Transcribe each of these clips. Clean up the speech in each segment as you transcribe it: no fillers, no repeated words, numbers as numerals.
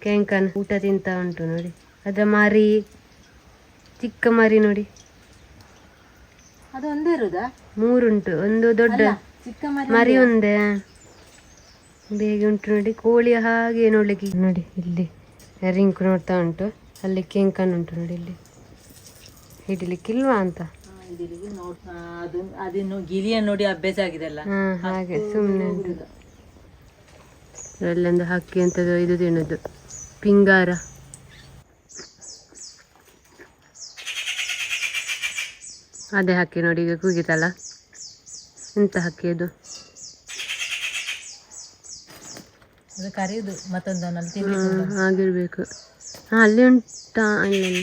ಕೆಂಕನ್ ಊಟ ತಿಂತ ಉಂಟು ನೋಡಿ. ಅದರ ಮರಿ, ಚಿಕ್ಕ ಮರಿ ನೋಡಿ. ಅದು ಒಂದೇ ಇರುದಾ? 3 ಉಂಟು. ಒಂದು ದೊಡ್ಡ ಚಿಕ್ಕ ಮರಿ ಒಂದೇ ಬೇಗ ಉಂಟು ನೋಡಿ. ಕೋಳಿ ಹಾಗೆ ನೋಡ್ಲಿಕ್ಕೆ ನೋಡಿ. ಇಲ್ಲಿ ರಿಂಕು ನೋಡ್ತಾ ಉಂಟು. ಅಲ್ಲಿ ಕೆಂಕನ್ ಉಂಟು ನೋಡಿ. ಇಲ್ಲಿ ಹಿಡಿಲಿಕ್ಕಿಲ್ವಾ ಅಂತ ಅದಿನ್ನು ಗಿರಿಯ ನೋಡಿ ಅಭ್ಯಾಸ ಆಗಿದೆ ಅಲ್ಲ. ಹಾಗೆ ಸುಮ್ಮನೆ ಉಂಟು. ಅಲ್ಲೊಂದು ಹಕ್ಕಿ ಅಂತದ್ದು ಇದು ತಿನ್ನೋದು ಪಿಂಗಾರ. ಅದೇ ಹಕ್ಕಿ ನೋಡಿ ಈಗ ಕೂಗಿತಲ್ಲ. ಎಂತ ಹಕ್ಕಿ ಅದು? ಅದು ಕರೆಯುದು ಮತ್ತೊಂದು ಆಗಿರ್ಬೇಕು. ಅಲ್ಲಿ ಉಂಟಾ? ಅಲ್ಲಿ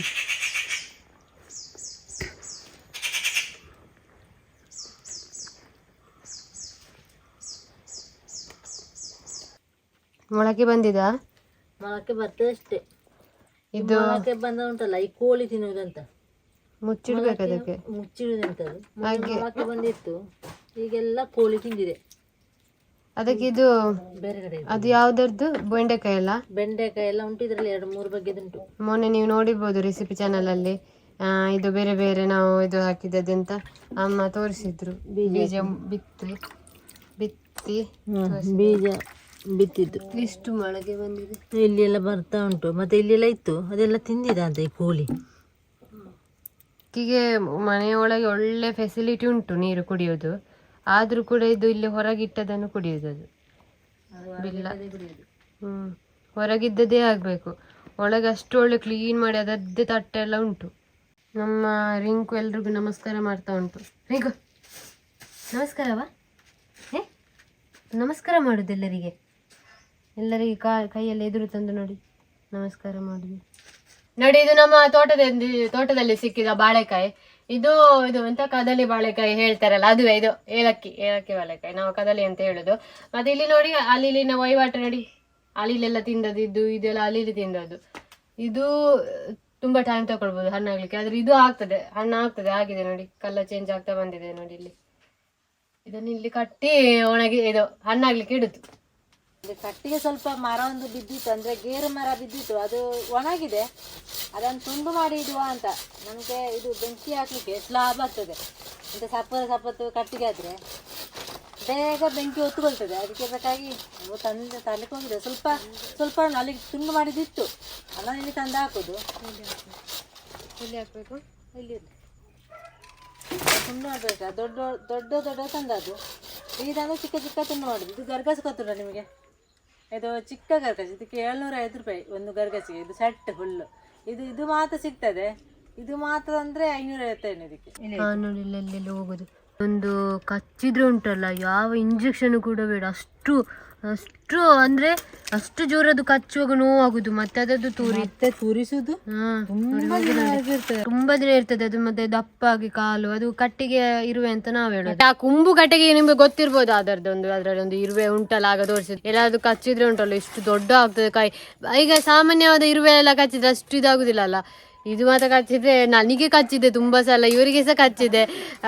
ಮೊಳಕೆ ಬಂದಿದ? ಮೊಳಕೆ ಬರ್ತದೆ ಅಷ್ಟೇ. ಇದು ಮೊಳಕೆ ಬಂದ ಉಂಟಲ್ಲ, ಈ ಕೋಳಿ ತಿನ್ನುವುದಂತ ಮುಚ್ಚಿಡ್ಬೇಕು. ಅದಕ್ಕೆ ಮುಚ್ಚಿಡುದಂತದ್ದು ಮೊಳಕೆ ಬಂದಿತ್ತು. ಈಗೆಲ್ಲ ಕೋಳಿ ತಿಂದಿದೆ. ಅದಕ್ಕೆ ಇದು ಬೇರೆ ಕಡೆ ಅದು ಯಾವ್ದದ್ದು? ಬೆಂಡೆಕಾಯಿ ಎಲ್ಲ ಉಂಟು. ಇದ್ರಲ್ಲಿ 2-3 ಬಗೆದುಂಟು. ಮೊನ್ನೆ ನೀವು ನೋಡಿರ್ಬೋದು ರೆಸಿಪಿ ಚಾನಲ್ ಅಲ್ಲಿ. ಇದು ಬೇರೆ ಬೇರೆ ನಾವು ಇದು ಹಾಕಿದ್ದೆಂತ ಅಮ್ಮ ತೋರಿಸಿದ್ರು. ಬೀಜ ಬಿತ್ತಿ ಬೀಜ ಬಿತ್ತಿದ್ದು ಇಷ್ಟು ಮೊಳಕೆ ಬಂದಿದೆ. ಇಲ್ಲಿ ಎಲ್ಲ ಬರ್ತಾ ಉಂಟು. ಮತ್ತೆ ಇಲ್ಲೆಲ್ಲ ಇತ್ತು, ಅದೆಲ್ಲ ತಿಂದಿದ ಅಂತ ಈ ಕೋಳಿ. ಹೀಗೆ ಮನೆಯೊಳಗೆ ಒಳ್ಳೆ ಫೆಸಿಲಿಟಿ ಉಂಟು ನೀರು ಕುಡಿಯೋದು. ಆದ್ರೂ ಕೂಡ ಇದು ಇಲ್ಲಿ ಹೊರಗಿಟ್ಟದನ್ನು ಕುಡಿಯೋದು. ಅದು ಬಿಲ್ಲ. ಹೊರಗಿದ್ದದೇ ಆಗ್ಬೇಕು. ಒಳಗೆ ಅಷ್ಟು ಒಳ್ಳೆ ಕ್ಲೀನ್ ಮಾಡಿ ಅದದ್ದೇ ತಟ್ಟೆ ಎಲ್ಲ ಉಂಟು. ನಮ್ಮ ರಿಂಕು ಎಲ್ರಿಗೂ ನಮಸ್ಕಾರ ಮಾಡ್ತಾ ಉಂಟು. ರಿಂಕು ನಮಸ್ಕಾರವಾ? ನಮಸ್ಕಾರ ಮಾಡುದು ಎಲ್ಲರಿಗೆ. ಕೈಯಲ್ಲಿ ಎದುರು ತಂದು ನೋಡಿ ನಮಸ್ಕಾರ ಮಾಡುದು ನೋಡಿ. ಇದು ನಮ್ಮ ತೋಟದಲ್ಲಿ ಸಿಕ್ಕಿದ ಬಾಳೆಕಾಯಿ. ಇದು ಎಂತ ಕದಲಿ ಬಾಳೆಕಾಯಿ ಹೇಳ್ತಾರಲ್ಲ, ಅದುವೇ ಇದು. ಏಲಕ್ಕಿ ಬಾಳೆಕಾಯಿ, ನಾವು ಕದಲಿ ಅಂತ ಹೇಳುದು. ಮತ್ತೆ ಇಲ್ಲಿ ನೋಡಿ ಅಲ್ಲಿನ ವಹಿವಾಟು ನೋಡಿ. ಅಳಿಲೆಲ್ಲ ತಿಂದದ್ದು ಇದೆಲ್ಲ ಅಳಿಲಿ ತಿಂದದ್ದು. ಇದು ತುಂಬಾ ಟೈಮ್ ತಗೊಳ್ಬಹುದು ಹಣ್ಣಾಗ್ಲಿಕ್ಕೆ. ಆದ್ರೆ ಇದು ಆಗ್ತದೆ, ಹಣ್ಣಾಗ್ತದೆ. ಆಗಿದೆ ನೋಡಿ, ಕಲ್ಲ ಚೇಂಜ್ ಆಗ್ತಾ ಬಂದಿದೆ ನೋಡಿ. ಇದನ್ನ ಇಲ್ಲಿ ಕಟ್ಟಿ ಒಣಗಿ ಇದು ಹಣ್ಣಾಗ್ಲಿಕ್ಕೆ ಇಡುದು. ಕಟ್ಟಿಗೆ ಸ್ವಲ್ಪ ಮರ ಒಂದು ಬಿದ್ದಿತ್ತು, ಅಂದ್ರೆ ಗೇರು ಮರ ಬಿದ್ದಿತ್ತು. ಅದು ಒಣಗಿದೆ. ಅದನ್ನು ತುಂಡು ಮಾಡಿ ಇಡುವ ಅಂತ. ನಮಗೆ ಇದು ಬೆಂಕಿ ಹಾಕ್ಲಿಕ್ಕೆ ಸ್ಲಾಬ್ ಆಗ್ತದೆ ಅಂತ. ಸಪ್ಪತ್ತು ಕಟ್ಟಿಗೆ ಆದ್ರೆ ಬೇಗ ಬೆಂಕಿ ಹೊತ್ತುಕೊಳ್ತದೆ. ಅದಕ್ಕೆ ಬೇಕಾಗಿ ತರಲಿಕ್ಕೆ ಹೋಗಿದೆ. ಸ್ವಲ್ಪ ಅಲ್ಲಿಗೆ ತುಂಡು ಮಾಡಿದಿತ್ತು. ಅದನ್ನು ಇಲ್ಲಿ ತಂದು ಹಾಕೋದು. ಇಲ್ಲಿ ಹಾಕ್ಬೇಕು. ಇಲ್ಲಿ ತುಂಡು ಮಾಡಬೇಕಾ? ದೊಡ್ಡ ತಂದದ್ದು. ಇದನ್ನು ಚಿಕ್ಕ ತುಂಡು ಮಾಡುದು. ಇದು ಗರ್ಗಸ ಗೊತ್ತುಂಟ ನಿಮಗೆ? ಇದು ಚಿಕ್ಕ ಗರ್ಗಸ. ಇದಕ್ಕೆ 750 ರೂಪಾಯಿ ಒಂದು ಗರ್ಗಸಿಗೆ. ಇದು ಸೆಟ್ ಫುಲ್. ಇದು ಮಾತ್ರ ಸಿಗ್ತದೆ. ಇದು ಮಾತ್ರ ಅಂದ್ರೆ 550 ಇದಕ್ಕೆ. ನೋಡಿ ಇಲ್ಲೆಲ್ಲ ಹೋಗುದು. ಒಂದು ಕಚ್ಚಿದ್ರೆ ಉಂಟಲ್ಲ, ಯಾವ ಇಂಜೆಕ್ಷನ್ ಕೂಡ ಬೇಡ. ಅಷ್ಟು ಅಂದ್ರೆ ಅಷ್ಟು ಜೋರದು ಕಚ್ಚುವಾಗ ನೋವಾಗುದು. ಮತ್ತೆ ಅದದ್ದು ತುರಿಸುದು ತುಂಬಾ ದಿನ ಇರ್ತದೆ ಅದು. ಮತ್ತೆ ದಪ್ಪಾಗಿ ಕಾಲು ಅದು ಕಟ್ಟಿಗೆ ಇರುವೆ ಅಂತ ನಾವ್ ಹೇಳೋದು. ಆ ಕುಂಬು ಕಟ್ಟಿಗೆ ನಿಮ್ಗೆ ಗೊತ್ತಿರ್ಬೋದು. ಅದ್ರಲ್ಲೊಂದು ಇರುವೆ ಉಂಟಲ್ಲ, ಆಗ ತೋರಿಸಿದ್ರು. ಎಲ್ಲಾದ್ರು ಕಚ್ಚಿದ್ರೆ ಉಂಟಲ್ಲ ಇಷ್ಟು ದೊಡ್ಡ ಆಗ್ತದೆ ಕಾಯಿ. ಈಗ ಸಾಮಾನ್ಯವಾದ ಇರುವೆ ಎಲ್ಲ ಕಚ್ಚಿದ್ರೆ ಅಷ್ಟು ಇದಾಗುದಿಲ್ಲ ಅಲ್ಲ. ಇದು ಮಾತ್ರ ಕಚ್ಚಿದ್ರೆ, ನನಗೆ ಕಚ್ಚಿದೆ ತುಂಬಾ ಸಲ, ಇವರಿಗೆ ಸಹ ಕಚ್ಚಿದೆ.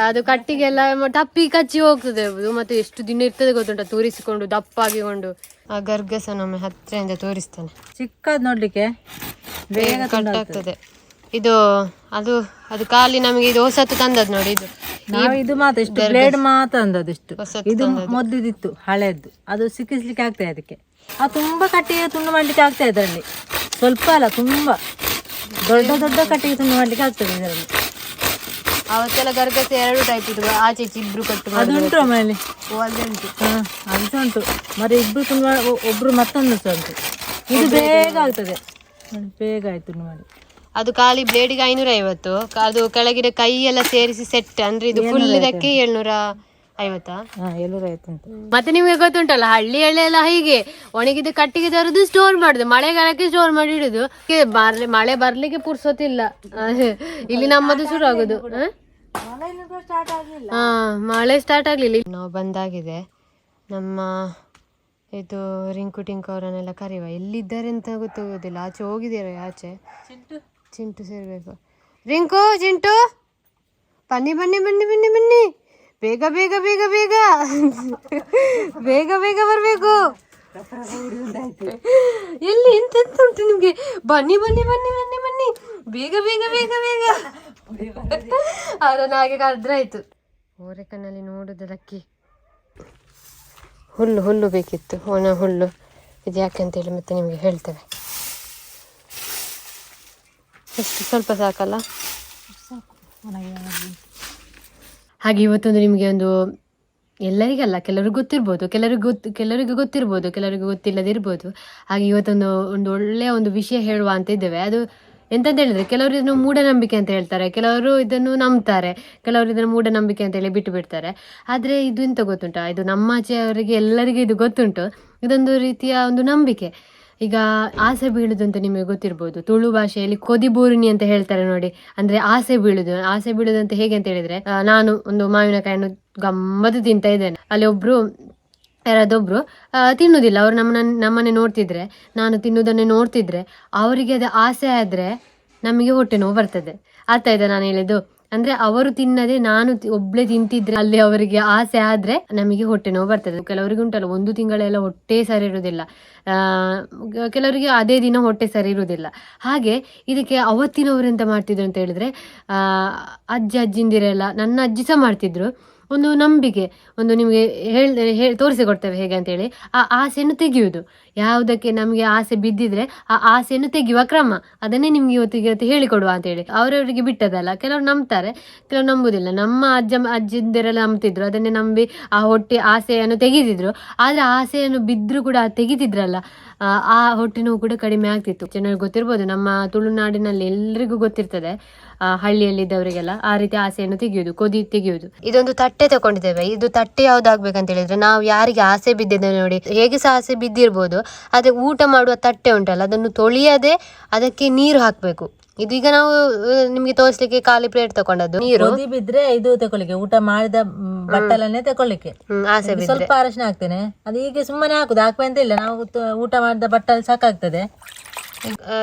ಅದು ಕಟ್ಟಿಗೆಲ್ಲ ತಪ್ಪಿ ಕಚ್ಚಿ ಹೋಗ್ತದೆ ಅದು. ಮತ್ತೆ ಎಷ್ಟು ದಿನ ಇರ್ತದೆ ಗೊತ್ತುಂಟ, ತೋರಿಸಿಕೊಂಡು ದಪ್ಪಾಗಿಕೊಂಡು. ಆ ಗರ್ಗಸ ನಮ್ಮ ಹತ್ತಿರದಿಂದ ತೋರಿಸ್ತಾನೆ. ಚಿಕ್ಕದ್ ನೋಡ್ಲಿಕ್ಕೆ ಬೇಗ ಕಟ್ಟಾಗ್ತದೆ ಇದು. ಅದು ಖಾಲಿ ನಮಗೆ ಇದು ಹೊಸತ್ತು ತಂದದ್ದು ನೋಡಿ. ಇದು ಮಾತ್ರ ಇಷ್ಟು ಬ್ಲೇಡ್ ಮಾತ್ರ ತಂದದ್ದು. ಇಷ್ಟು ಇದು ಮೊದ್ದಿತ್ತು ಹಳೆದ್ದು. ಅದು ಸಿಕ್ಕಿಸ್ಲಿಕ್ಕೆ ಆಗ್ತದೆ ಅದಕ್ಕೆ. ಅದು ತುಂಬಾ ಕಟ್ಟಿಗೆ ತುಂಡು ಮಾಡ್ಲಿಕ್ಕೆ ಆಗ್ತದೆ ಅದರಲ್ಲಿ. ಸ್ವಲ್ಪ ಅಲ್ಲ, ತುಂಬಾ ದೊಡ್ಡ ಕಟ್ಟಿಗೆ ತುಂಡು ಮಾಡ್ಲಿಕ್ಕೆ ಆಗ್ತದೆ ಇದರಲ್ಲಿ. ಅವತ್ತೆಲ್ಲ ಗರ್ಗಸೆ 2 ಟೈಪ್ ಇತ್ತು. ಆಚೆ ಇಬ್ರು ಕಟ್ಟು ಅದು ಉಂಟು ಆಮೇಲೆ. ಉಂಟು ಅದು ಸಹ ಉಂಟು. మరి ಇಬ್ರು ತುಂಡು ಒಬ್ರು ಮತ್ತೊಂದು ಸಹ ಉಂಟು. ಇದು ಬೇಗ ಆಗ್ತದೆ, ಬೇಗ ಆಯ್ತು ತುಂಡು ಮಾಡಿ. ಅದು ಖಾಲಿ ಬ್ಲೇಡಿಗೆ 550. ಅದು ಕೆಳಗಿನ ಕೈ ಎಲ್ಲ ಸೇರಿಸಿ ಸೆಟ್ ಅಂದ್ರೆ ಇದು ಫುಲ್ ಇದಕ್ಕೆ 750. 750 ಉಂಟು. ಮತ್ತೆ ನಿಮ್ಗೆ ಗೊತ್ತುಂಟಲ್ಲ, ಹಳ್ಳಿ ಎಲ್ಲ ಹೀಗೆ ಒಣಗಿದ ಕಟ್ಟಿಗೆ ತರುದು, ಸ್ಟೋರ್ ಮಾಡುದು, ಮಳೆಗಾಲಕ್ಕೆ ಸ್ಟೋರ್ ಮಾಡಿ ಇಡುದು. ಮಳೆ ಬರ್ಲಿಕ್ಕೆ ಪುರ್ಸೊತ್ತಿಲ್ಲ. ಇಲ್ಲಿ ನಮ್ಮದು ಶುರು ಆಗುದು. ಮಳೆ ಸ್ಟಾರ್ಟ್ ಆಗ್ಲಿಲ್ಲ. ನಾವು ಬಂದಾಗಿದೆ. ನಮ್ಮ ಇದು ರಿಂಕು ಟಿಂಕು ಅವರನ್ನೆಲ್ಲ ಕರೆಯುವ. ಎಲ್ಲಿದ್ದಾರೆ ಅಂತ ಗೊತ್ತಾಗೋದಿಲ್ಲ. ಆಚೆ ಹೋಗಿದ್ದಾರೆ. ಆಚೆ ಚಿಂಟು ಸೇರ್ಬೇಕು. ರಿಂಕು, ಚಿಂಟು, ಬನ್ನಿ ಬೇಗ ಬರ್ಬೇಕು. ಎಲ್ಲಿ ಎಂತೆಂತ ಉಂಟು ನಿಮ್ಗೆ? ಬನ್ನಿ ಬನ್ನಿ ಬನ್ನಿ ಬನ್ನಿ ಬನ್ನಿ, ಬೇಗ ಬೇಗ ಬೇಗ ಬೇಗ. ಅವರನ್ನು ಹಾಗೆ ಕರೆದ್ರಾಯ್ತು. ಓರೆಕಣ್ಣಲ್ಲಿ ನೋಡುದಕ್ಕೆ ಹುಲ್ಲು ಹುಲ್ಲು ಬೇಕಿತ್ತು, ಒಣ ಹುಲ್ಲು. ಇದು ಯಾಕೆ ಅಂತೇಳಿ ಮತ್ತೆ ನಿಮಗೆ ಹೇಳ್ತೇವೆ. ಎಷ್ಟು ಸ್ವಲ್ಪ ಸಾಕಲ್ಲ? ಹಾಗೆ ಇವತ್ತೊಂದು ನಿಮಗೆ ಒಂದು, ಎಲ್ಲರಿಗಲ್ಲ, ಕೆಲವ್ರಿಗೆ ಗೊತ್ತಿರ್ಬೋದು, ಕೆಲವರಿಗೆ ಗೊತ್ತಿರ್ಬೋದು, ಕೆಲವರಿಗೆ ಗೊತ್ತಿಲ್ಲದಿರ್ಬೋದು. ಹಾಗೆ ಇವತ್ತೊಂದು ಒಳ್ಳೆಯ ಒಂದು ವಿಷಯ ಹೇಳುವ ಅಂತ ಇದ್ದೇವೆ. ಅದು ಎಂತಂತ ಹೇಳಿದ್ರೆ, ಕೆಲವರು ಇದನ್ನು ಮೂಢನಂಬಿಕೆ ಅಂತ ಹೇಳ್ತಾರೆ, ಕೆಲವರು ಇದನ್ನು ನಂಬ್ತಾರೆ, ಕೆಲವರು ಇದನ್ನು ಮೂಢನಂಬಿಕೆ ಅಂತ ಹೇಳಿ ಬಿಟ್ಟು ಬಿಡ್ತಾರೆ. ಆದರೆ ಇದು ಎಂತ ಗೊತ್ತುಂಟಾ, ಇದು ನಮ್ಮಾಚೆಯವರಿಗೆ ಎಲ್ಲರಿಗೂ ಇದು ಗೊತ್ತುಂಟು. ಇದೊಂದು ರೀತಿಯ ಒಂದು ನಂಬಿಕೆ. ಈಗ ಆಸೆ ಬೀಳುದು ಅಂತ ನಿಮಗೆ ಗೊತ್ತಿರ್ಬೋದು. ತುಳು ಭಾಷೆಯಲ್ಲಿ ಕೊದಿಬೂರಿಣಿ ಅಂತ ಹೇಳ್ತಾರೆ ನೋಡಿ, ಅಂದ್ರೆ ಆಸೆ ಬೀಳುದು. ಆಸೆ ಬೀಳುದು ಅಂತ ಹೇಗೆ ಅಂತ ಹೇಳಿದ್ರೆ, ನಾನು ಒಂದು ಮಾವಿನಕಾಯನ್ನು ಗಮ್ಮತ್ತು ತಿಂತ ಇದ್ದೇನೆ, ಅಲ್ಲಿ ಒಬ್ರು ಯಾರಾದೊಬ್ರು ತಿನ್ನುವುದಿಲ್ಲ. ಅವರು ನಮ್ಮನ್ನೇ ನೋಡ್ತಿದ್ರೆ, ನಾನು ತಿನ್ನುವುದನ್ನೇ ನೋಡ್ತಿದ್ರೆ, ಅವರಿಗೆ ಅದು ಆಸೆ ಆದ್ರೆ ನಮಗೆ ಹೊಟ್ಟೆ ನೋವು ಬರ್ತದೆ. ಅರ್ಥ ಆಯ್ತಾ ನಾನು ಹೇಳಿದ್ದು? ಅಂದ್ರೆ ಅವರು ತಿನ್ನದೆ ನಾನು ಒಬ್ಳೆ ತಿಂತಿದ್ರೆ, ಅಲ್ಲಿ ಅವರಿಗೆ ಆಸೆ ಆದ್ರೆ ನಮಗೆ ಹೊಟ್ಟೆ ನೋವು ಬರ್ತದೆ. ಕೆಲವರಿಗೆ ಉಂಟಲ್ಲ, 1 ತಿಂಗಳೆಲ್ಲ ಹೊಟ್ಟೆ ಸರಿ ಇರುವುದಿಲ್ಲ, ಕೆಲವರಿಗೆ ಅದೇ ದಿನ ಹೊಟ್ಟೆ ಸರಿ ಇರುವುದಿಲ್ಲ. ಹಾಗೆ ಇದಕ್ಕೆ ಅವತ್ತಿನವರು ಎಂತ ಮಾಡ್ತಿದ್ರು ಅಂತ ಹೇಳಿದ್ರೆ, ಅಜ್ಜಿಂದಿರೆಲ್ಲ, ನನ್ನ ಅಜ್ಜಿ ಸಹ ಮಾಡ್ತಿದ್ರು. ಒಂದು ನಂಬಿಕೆ, ಒಂದು ನಿಮಗೆ ತೋರಿಸಿಕೊಡ್ತೇವೆ ಹೇಗೆ ಅಂತೇಳಿ. ಆ ಆಸೆಯನ್ನು ತೆಗೆಯುವುದು, ಯಾವುದಕ್ಕೆ ನಮಗೆ ಆಸೆ ಬಿದ್ದಿದ್ರೆ ಆ ಆಸೆಯನ್ನು ತೆಗೆಯುವ ಕ್ರಮ, ಅದನ್ನೇ ನಿಮ್ಗೆ ಇವತ್ತು ಹೇಳಿಕೊಡುವ ಅಂತೇಳಿ. ಅವರವರಿಗೆ ಬಿಟ್ಟದಲ್ಲ, ಕೆಲವರು ನಂಬ್ತಾರೆ, ಕೆಲವರು ನಂಬುದಿಲ್ಲ. ನಮ್ಮ ಅಜ್ಜಿಂದಿರೆಲ್ಲ ನಂಬ್ತಿದ್ರು, ಅದನ್ನೇ ನಂಬಿ ಆ ಹೊಟ್ಟೆ ಆಸೆಯನ್ನು ತೆಗೆದಿದ್ರು. ಆದ್ರೆ ಆಸೆಯನ್ನು ಬಿದ್ದರೂ ಕೂಡ ತೆಗಿತಿದ್ರಲ್ಲ, ಆ ಹೊಟ್ಟೆ ನೋವು ಕೂಡ ಕಡಿಮೆ ಆಗ್ತಿತ್ತು. ಜನರಿಗೆ ಗೊತ್ತಿರ್ಬೋದು, ನಮ್ಮ ತುಳುನಾಡಿನಲ್ಲಿ ಎಲ್ರಿಗೂ ಗೊತ್ತಿರ್ತದೆ, ಹಳ್ಳಿಯಲ್ಲಿದ್ದವರಿಗೆಲ್ಲ ಆ ರೀತಿ ಆಸೆಯನ್ನು ತೆಗೆಯುವುದು. ಇದೊಂದು ತಟ್ಟೆ ತಗೊಂಡಿದ್ದೇವೆ. ಇದು ತಟ್ಟೆ ಯಾವ್ದಾಗ್ಬೇಕಂತ ಹೇಳಿದ್ರೆ, ನಾವು ಯಾರಿಗೆ ಆಸೆ ಬಿದ್ದಿದ್ದೇವೆ ನೋಡಿ, ಹೇಗೆ ಸಹ ಆಸೆ ಬಿದ್ದಿರ್ಬೋದು, ಅದೇ ಊಟ ಮಾಡುವ ತಟ್ಟೆ ಉಂಟಲ್ಲ, ಅದನ್ನು ತೊಳೆಯದೆ ಅದಕ್ಕೆ ನೀರು ಹಾಕ್ಬೇಕು. ಇದೀಗ ನಾವು ನಿಮ್ಗೆ ತೋರಿಸ್ಲಿಕ್ಕೆ ಖಾಲಿ ಪ್ಲೇಟ್ ತಗೊಂಡದ್ದು. ನೀರು ಬಿದ್ರೆ ಇದು ತಕೊಳ್ಳಿಕ್ಕೆ, ಊಟ ಮಾಡಿದ ಬಟ್ಟಲನ್ನೇ ತಕೊಳ್ಳಿಕ್ಕೆ ಆಸೆ ಬಿದ್ರೆ ಸ್ವಲ್ಪ ಅರಶಿನ ಹಾಕ್ತೇನೆ. ಅದು ಹೀಗೆ ಸುಮ್ಮನೆ ಹಾಕುವ ಅಂತ ಇಲ್ಲ, ನಾವು ಊಟ ಮಾಡಿದ ಬಟ್ಟಲು ಸಾಕಾಗ್ತದೆ.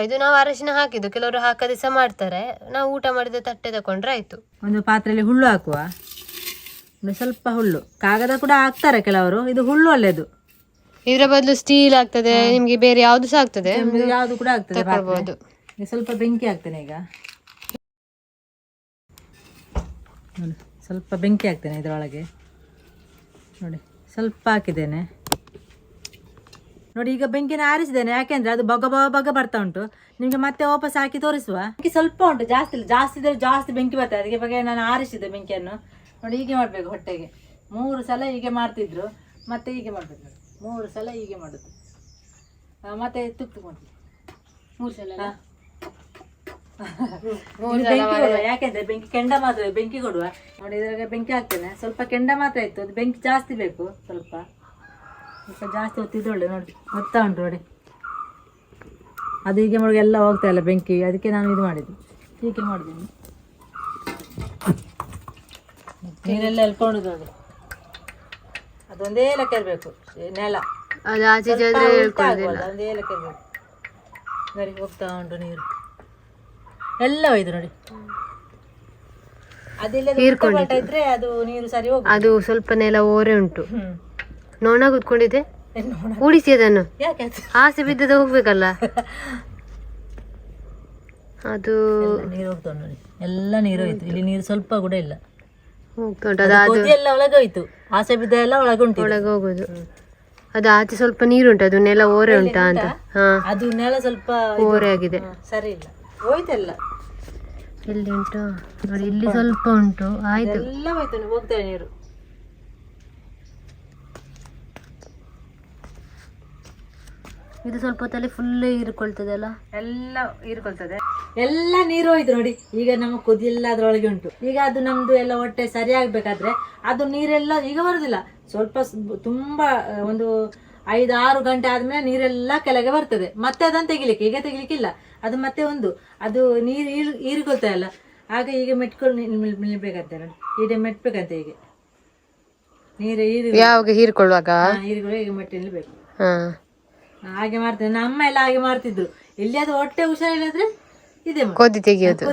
ಇದು ನಾವು ಅರಶಿನ ಹಾಕಿದ್ದು, ಕೆಲವರು ಹಾಕದೆ ಸಹ ಮಾಡ್ತಾರೆ. ನಾವು ಊಟ ಮಾಡಿದ ತಟ್ಟೆ ತಕೊಂಡ್ರೆ ಆಯ್ತು. ಒಂದು ಪಾತ್ರೆಯಲ್ಲಿ ಹುಲ್ಲು ಹಾಕುವ, ಸ್ವಲ್ಪ ಹುಲ್ಲು, ಕಾಗದ ಕೂಡ ಹಾಕ್ತಾರೆ ಕೆಲವರು, ಇದು ಹುಲ್ಲು ಒಳ್ಳೇದು. ಇದರ ಬದಲು ಸ್ಟೀಲ್ ಆಗ್ತದೆ, ನಿಮ್ಗೆ ಬೇರೆ ಯಾವ್ದು ಸಹ ಆಗ್ತದೆ, ಯಾವ್ದು ಕೂಡ ಆಗ್ತದೆ. ತಗೊಳ್ಬಹುದು. ಸ್ವಲ್ಪ ಬೆಂಕಿ ಹಾಕ್ತೇನೆ ಈಗ, ನೋಡಿ ಸ್ವಲ್ಪ ಬೆಂಕಿ ಹಾಕ್ತೇನೆ ಇದರೊಳಗೆ. ನೋಡಿ ಸ್ವಲ್ಪ ಹಾಕಿದ್ದೇನೆ ನೋಡಿ. ಈಗ ಬೆಂಕಿನ ಆರಿಸಿದ್ದೇನೆ, ಯಾಕೆಂದ್ರೆ ಅದು ಬಗ ಬರ್ತಾ ಉಂಟು. ನಿಮ್ಗೆ ಮತ್ತೆ ವಾಪಸ್ ಹಾಕಿ ತೋರಿಸುವ. ಬೆಂಕಿ ಸ್ವಲ್ಪ ಉಂಟು, ಜಾಸ್ತಿ ಇಲ್ಲ. ಜಾಸ್ತಿ ಇದ್ರೆ ಜಾಸ್ತಿ ಬೆಂಕಿ ಬರ್ತದೆ, ಅದಕ್ಕೆ ಬಗ್ಗೆ ನಾನು ಆರಿಸಿದ್ದೆ ಬೆಂಕಿಯನ್ನು. ನೋಡಿ ಹೀಗೆ ಮಾಡಬೇಕು ಹೊಟ್ಟೆಗೆ. 3 ಸಲ ಹೀಗೆ ಮಾಡ್ತಿದ್ರು, ಮತ್ತೆ ಹೀಗೆ ಮಾಡಬೇಕು ನೋಡಿ. 3 ಸಲ ಹೀಗೆ ಮಾಡೋದು, ಮತ್ತೆ ತುಕ್ಕೊಂಡು 3 ಸಲ. ಯಾಕೆಂದ್ರೆ ಬೆಂಕಿ ಕೆಂಡ ಮಾತ್ರ ಬೆಂಕಿ ಕೊಡುವ. ನೋಡಿ ಇದ್ರಾಗ ಬೆಂಕಿ ಹಾಕ್ತೇನೆ, ಸ್ವಲ್ಪ ಕೆಂಡ ಮಾತ್ರ ಇತ್ತು, ಅದು ಬೆಂಕಿ ಜಾಸ್ತಿ ಬೇಕು. ಸ್ವಲ್ಪ ಜಾಸ್ತಿ ಹೊತ್ತಿದ್ದು ಒಳ್ಳೆ. ನೋಡಿ ಹೊತ್ತಾ ಉಂಟು ನೋಡಿ, ಅದು ಹೀಗೆ ಮಾಡಿ ಎಲ್ಲ ಹೋಗ್ತಾ ಇಲ್ಲ ಬೆಂಕಿ, ಅದಕ್ಕೆ ನಾನು ಇದು ಮಾಡಿದ್ದು, ಹೀಗೆ ಮಾಡಿದ್ದೀನಿ. ನೀರೆಲ್ಲ ಎಲ್ಕೊಂಡು ನೋಡಿ, ಅದೊಂದೇ ಲೆಕ್ಕ ಇರಬೇಕು, ನೆಲ ಒಂದೇ ಲೆಕ್ಕ ಇರಬೇಕು. ನೋಡಿ ಹೋಗ್ತಾ ಉಂಟು ನೀರು ಎಲ್ಲ ಹೋಯ್ತು ನೋಡಿ. ಅದೆಲ್ಲ ಇದ್ರೆ ಅದು ನೀರು ಸರಿ ಹೋಗಿ, ಅದು ಸ್ವಲ್ಪ ನೆಲ ಓರೆ ಉಂಟು. ನೋಣ ಕೂತ್ಕೊಂಡಿದೆ, ಕೂಡಿಸಿ ಅದನ್ನು. ಆಸೆ ಬಿದ್ದದ ಹೋಗ್ಬೇಕಲ್ಲ, ಅದು ನೀರು ಹೋಗ್ತಾ ಉಂಟು ನೋಡಿ, ಎಲ್ಲ ನೀರು ಹೋಯ್ತು. ಇಲ್ಲಿ ನೀರು ಸ್ವಲ್ಪ ಕೂಡ ಇಲ್ಲ, ಹೋಗ್ತಾ ಉಂಟು. ಎಲ್ಲ ಒಳಗೆ ಹೋಯ್ತು, ಆಸೆ ಬಿದ್ದ ಎಲ್ಲ ಒಳಗುಂಟು, ಒಳಗೆ ಹೋಗುದು. ಅದು ಆಚೆ ಸ್ವಲ್ಪ ನೀರುಂಟು, ಅದು ನೆಲ ಓರೆ ಉಂಟಾ ಅಂತ. ಅದು ನೆಲ ಸ್ವಲ್ಪ ಓರೆ ಆಗಿದೆ, ಸರಿ ಇಲ್ಲ, ಹೋಯ್ತೆಲ್ಲ. ಇಲ್ಲಿ ಉಂಟು ನೋಡಿ, ಇಲ್ಲಿ ಸ್ವಲ್ಪ ಉಂಟು, ಆಯ್ತು. ಎಲ್ಲ ಹೋಯ್ತು, ಹೋಗ್ತೇವೆ ನೀರು. ಇದು ಸ್ವಲ್ಪ ಹೊತ್ತಲ್ಲಿ ಫುಲ್ ಹೀರ್ಕೊಳ್ತದಲ್ಲ, ಎಲ್ಲ ಹೀರ್ಕೊಳ್ತದೆ, ಎಲ್ಲ ನೀರು ಹೋಯ್ತು ನೋಡಿ. ಈಗ ನಮ್ಮ ಕುದಿಯೆಲ್ಲ ಅದ್ರೊಳಗೆ ಉಂಟು. ಈಗ ಅದು ನಮ್ದು ಎಲ್ಲ ಹೊಟ್ಟೆ ಸರಿ ಆಗ್ಬೇಕಾದ್ರೆ ಅದು ನೀರೆಲ್ಲ ಈಗ ಬರುದಿಲ್ಲ. ಸ್ವಲ್ಪ ತುಂಬಾ ಒಂದು 5-6 ಗಂಟೆ ಆದ್ಮೇಲೆ ನೀರೆಲ್ಲ ಕೆಳಗೆ ಬರ್ತದೆ. ಮತ್ತೆ ಅದನ್ನು ತೆಗಿಲಿಕ್ಕೆ, ಈಗ ತೆಗಿಲಿಕ್ಕಿಲ್ಲ. ಅದು ಮತ್ತೆ ಅದು ನೀರು ಹೀರ್ಕೊಳ್ತಾ ಇಲ್ಲ. ಆಗ ಈಗ ನಿಲ್ಬೇಕಂತ ನೋಡಿ, ಈಗ ಮೆಟ್ಬೇಕಂತ. ಈಗ ನೀರು ಯಾವಾಗ ಹೀರ್ಕೊಳ್ಳುವಾಗ ಈಗ ಮೆಟ್ಟಿ ನಿಲ್ಬೇಕು. ಹಾಗೆ ಮಾಡ್ತೇನೆ, ನಮ್ಮ ಎಲ್ಲ ಹಾಗೆ ಮಾಡ್ತಿದ್ರು. ಇಲ್ಲಿ ಅದು ಹೊಟ್ಟೆ ಹುಷಾರಿಲ್ಲದ್ರೆ ಇದೆ ಕೊದಿ ತೆಗಿಯೋದು,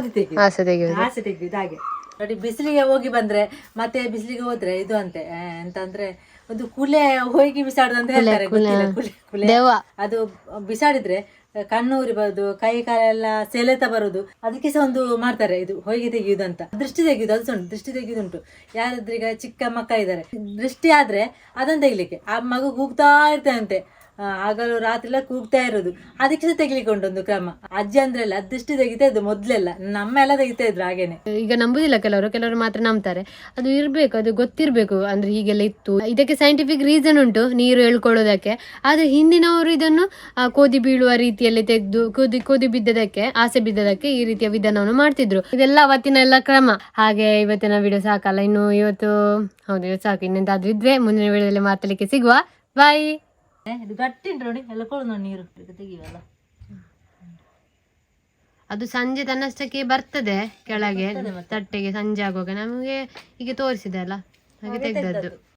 ಆಸೆ ತೆಗಿಯೋದು ಹಾಗೆ. ನೋಡಿ ಬಿಸಿಲಿಗೆ ಹೋಗಿ ಬಂದ್ರೆ ಮತ್ತೆ ಬಿಸಿಲಿಗೆ ಹೋದ್ರೆ ಇದು ಅಂತೆ ಎಂತ ಅಂದ್ರೆ ಒಂದು ಕುಲೆ ಹೋಗಿ ಬಿಸಾಡುದು ಅಂತ ಹೇಳ್ತಾರೆ, ಗೊತ್ತಿಲ್ಲ, ಕುಲೆ ದೆವ್ವ. ಅದು ಬಿಸಾಡಿದ್ರೆ ಕಣ್ಣು ಉರಿಬಹುದು, ಕೈ ಕಾಲೆಲ್ಲ ಸೆಳೆತ ಬರುದು, ಅದಕ್ಕೆ ಸಹ ಒಂದು ಮಾಡ್ತಾರೆ ಇದು ಹೊಯ್ಗೆ ತೆಗೆಯುವುದು ಅಂತ. ದೃಷ್ಟಿ ತೆಗೆಯುದು ಅದು ಸಹ ಉಂಟು, ದೃಷ್ಟಿ ತೆಗೆಯುದುಂಟು. ಯಾರಾದ್ರೀಗ ಚಿಕ್ಕ ಮಕ್ಕಳಿದ್ದಾರೆ ದೃಷ್ಟಿ ಆದ್ರೆ ಅದನ್ನ ತೆಗಿಲಿಕ್ಕೆ ಆ ಮಗು ಕೂಗ್ತಾ ಇರ್ತಾನಂತೆ, ಆಗಲು ರಾತ್ರಿ ಎಲ್ಲ ಕೂಗ್ತಾ ಇರೋದು, ಅದಕ್ಕೆ ಸಹ ತೆಗಿಲಿಕ್ಕೆ ಉಂಟು ಒಂದು ಕ್ರಮ. ಅಜ್ಜಿ ಅಂದ್ರೆಲ್ಲ ದೃಷ್ಟಿ ತೆಗಿತಾ ಇದ್ದು ಮೊದ್ಲೆಲ್ಲ, ನಮ್ಮ ಎಲ್ಲ ತೆಗಿತಾ ಇದ್ರು ಹಾಗೇನೆ. ಈಗ ನಂಬುದಿಲ್ಲ ಕೆಲವರು ಮಾತ್ರ ನಂಬ್ತಾರೆ. ಅದು ಇರ್ಬೇಕು, ಅದು ಗೊತ್ತಿರ್ಬೇಕು, ಅಂದ್ರೆ ಹೀಗೆಲ್ಲ ಇತ್ತು. ಇದಕ್ಕೆ ಸೈಂಟಿಫಿಕ್ ರೀಸನ್ ಉಂಟು, ನೀರು ಎಳ್ಕೊಳ್ಳೋದಕ್ಕೆ. ಆದ್ರೆ ಹಿಂದಿನವರು ಇದನ್ನು ಕೋದಿ ಬೀಳುವ ರೀತಿಯಲ್ಲಿ ತೆಗೆದು ಕೋದಿ ಬಿದ್ದದಕ್ಕೆ, ಆಸೆ ಬಿದ್ದದಕ್ಕೆ ಈ ರೀತಿಯ ವಿಧಾನವನ್ನು ಮಾಡ್ತಿದ್ರು. ಇದೆಲ್ಲ ಅವತ್ತಿನ ಎಲ್ಲ ಕ್ರಮ. ಹಾಗೆ ಇವತ್ತಿನ ವಿಡಿಯೋ ಸಾಕಲ್ಲ, ಇನ್ನು ಇವತ್ತು ಸಾಕು. ಇನ್ನೆಂತಾದ್ರೂ ಇದ್ರೆ ಮುಂದಿನ ವಿಡಿಯೋದಲ್ಲಿ ಮಾತಾಡ್ಲಿಕ್ಕೆ ಸಿಗುವ. ಬಾಯ್. ಇದು ಗಟ್ಟಿ ಉಂಟು ನೋಡಿ, ಎಲ್ಲ ಕೊಡು ನೋಡಿ, ನೀರು ತೆಗಿವಲ್ಲ. ಅದು ಸಂಜೆ ತನ್ನಷ್ಟಕ್ಕೆ ಬರ್ತದೆ ಕೆಳಗೆ ತಟ್ಟೆಗೆ, ಸಂಜೆ ಆಗುವಾಗ ನಮಗೆ ಹೀಗೆ ತೋರಿಸಿದೆ ಅಲ್ಲ, ಹಾಗೆ ತೆಗ್ದದ್ದು.